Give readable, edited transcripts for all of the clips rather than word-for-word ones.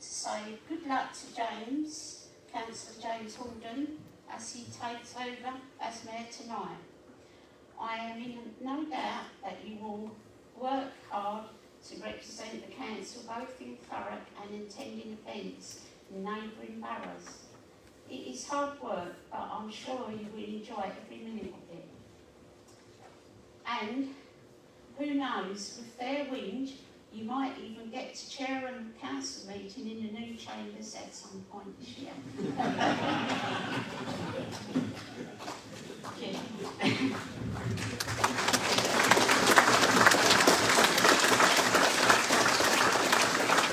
say good luck to James, Councillor James Halden, as he takes over as Mayor tonight. I am in no doubt that you will work hard to represent the council both in Thurrock and attending events in neighbouring boroughs. It is hard work, but I'm sure you will enjoy every minute of it. And who knows, with their wind, you might even get to chair a council meeting in the new chambers at some point this year.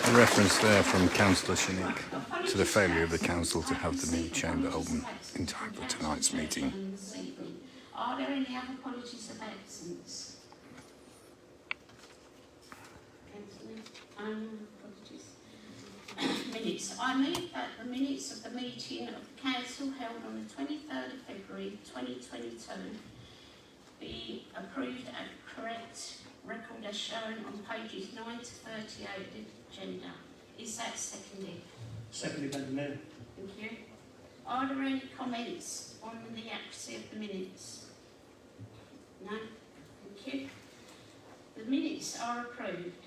A reference there from Councillor Shinnick to the failure of the council to have the new chamber open in time for tonight's meeting. Are there any other apologies of absence? Apologies. Minutes. I move that the minutes of the meeting of the council held on the 23rd of February 2022 be approved at correct record as shown on pages 9 to 38 of the agenda. Is that seconded? Seconded, Madam Mayor. Thank you. Are there any comments on the accuracy of the minutes? No? Thank you. The minutes are approved.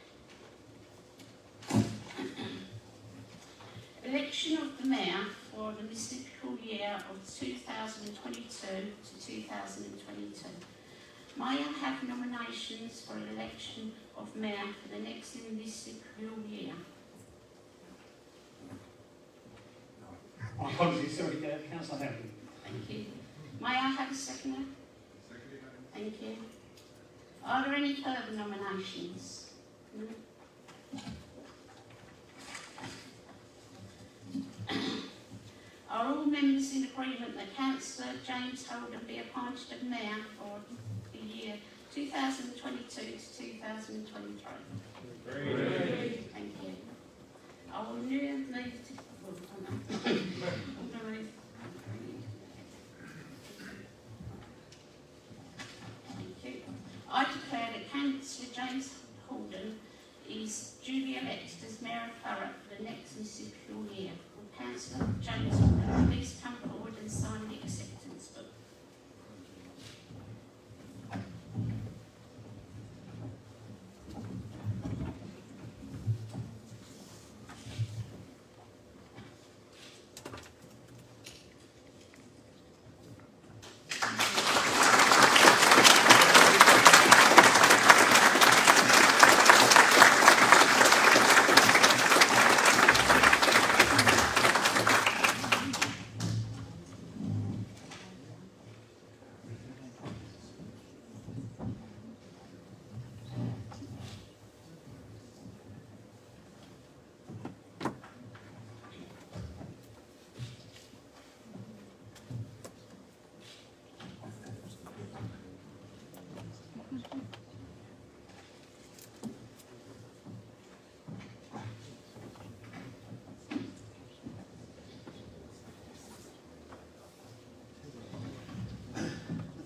Election of the Mayor for the municipal year of 2022 to 2022. May I have nominations for election of Mayor for the next municipal year? My apologies, sorry, Councillor Halden. Thank you. May I have a seconder? Seconded, Madam. Thank you. Are there any further nominations? No? Are all members in agreement that Councillor James Halden be appointed as Mayor for the year 2022 to 2023? Agreed. Thank you. I will now move to... Thank you. I declare that Councillor James Halden is duly elected as Mayor of Thurrock for the next municipal year. Will Councillor James Halden please come forward and sign the acceptance book?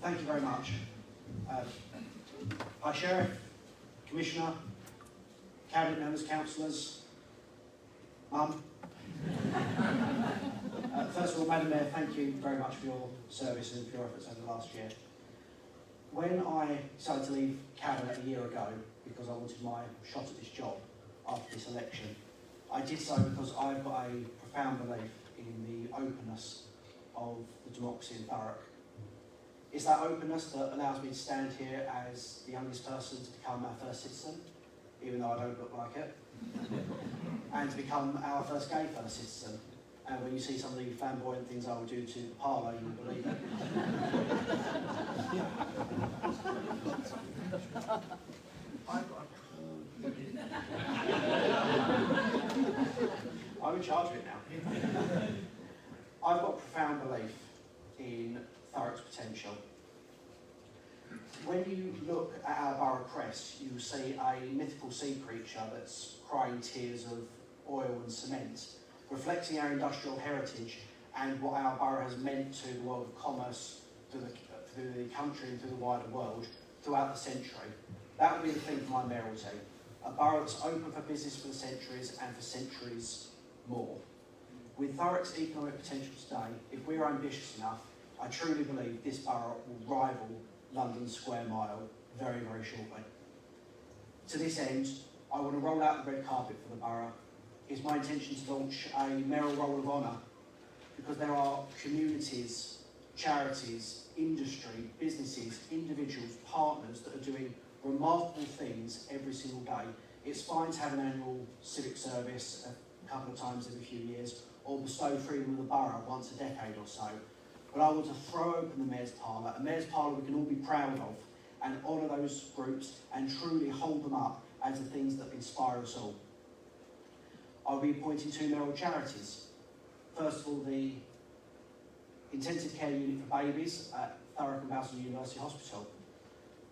Thank you very much. Hi Sheriff, Commissioner, Cabinet members, councillors, Mum. First of all, Madam Mayor, thank you very much for your service and for your efforts over the last year. When I decided to leave Cabinet a year ago because I wanted my shot at this job after this election, I did so because I've got a profound belief in the openness of the democracy in Thurrock. It's that openness that allows me to stand here as the youngest person to become our first citizen, even though I don't look like it, and to become our first gay first citizen. And when you see some of the flamboyant things I will do to the parlour, you will believe it. I'm in charge of it now. I've got a profound belief in Thurrock's potential. When you look at our borough crest, you will see a mythical sea creature that's crying tears of oil and cement, reflecting our industrial heritage and what our borough has meant to the world of commerce, through the country and through the wider world throughout the century. That would be the theme for my mayoralty. A borough that's open for business for the centuries and for centuries more. With Thurrock's economic potential today, if we're ambitious enough, I truly believe this borough will rival London's square mile very, very shortly. To this end, I want to roll out the red carpet for the borough. It's my intention to launch a mayoral roll of honour because there are communities, charities, industry, businesses, individuals, partners that are doing remarkable things every single day. It's fine to have an annual civic service a couple of times every few years or bestow freedom of the borough once a decade or so. But I want to throw open the Mayor's Parlour, a Mayor's Parlour we can all be proud of, and honour those groups and truly hold them up as the things that inspire us all. I'll be appointing 2 mayoral charities. First of all, the intensive care unit for babies at Thurrock and Bowson University Hospital.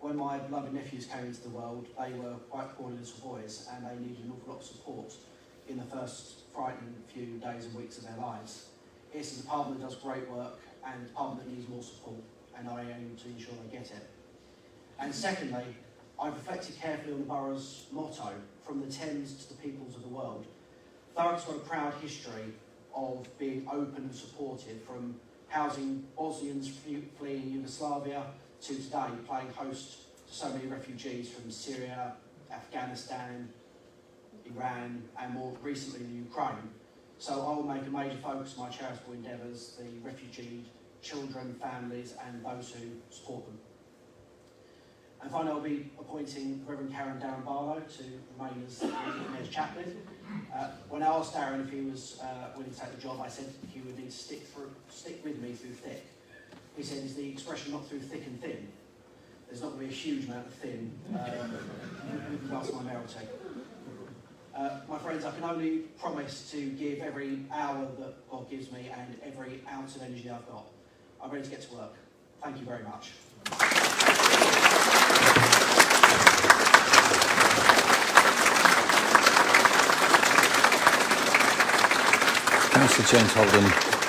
When my beloved nephews came into the world, they were quite poor little boys and they needed an awful lot of support in the first frightening few days and weeks of their lives. It's a department that does great work and a department that needs more support, and I aim to ensure they get it. And secondly, I've reflected carefully on the borough's motto, from the Thames to the peoples of the world. Thurrock's got a proud history of being open and supportive, from housing Bosnians fleeing Yugoslavia to today playing host to so many refugees from Syria, Afghanistan, Iran, and more recently the Ukraine. So I will make a major focus of my charitable endeavours, the refugee children, families, and those who support them. And finally, I'll be appointing Reverend Darren Barlow to remain as the Mayor's chaplain. When I asked Darren if he was willing to take the job, I said he would need to stick with me through thick. He said, is the expression not through thick and thin? There's not going to be a huge amount of thin with regards to my mayoralty. My friends, I can only promise to give every hour that God gives me and every ounce of energy I've got. I'm ready to get to work. Thank you very much. Cllr James Halden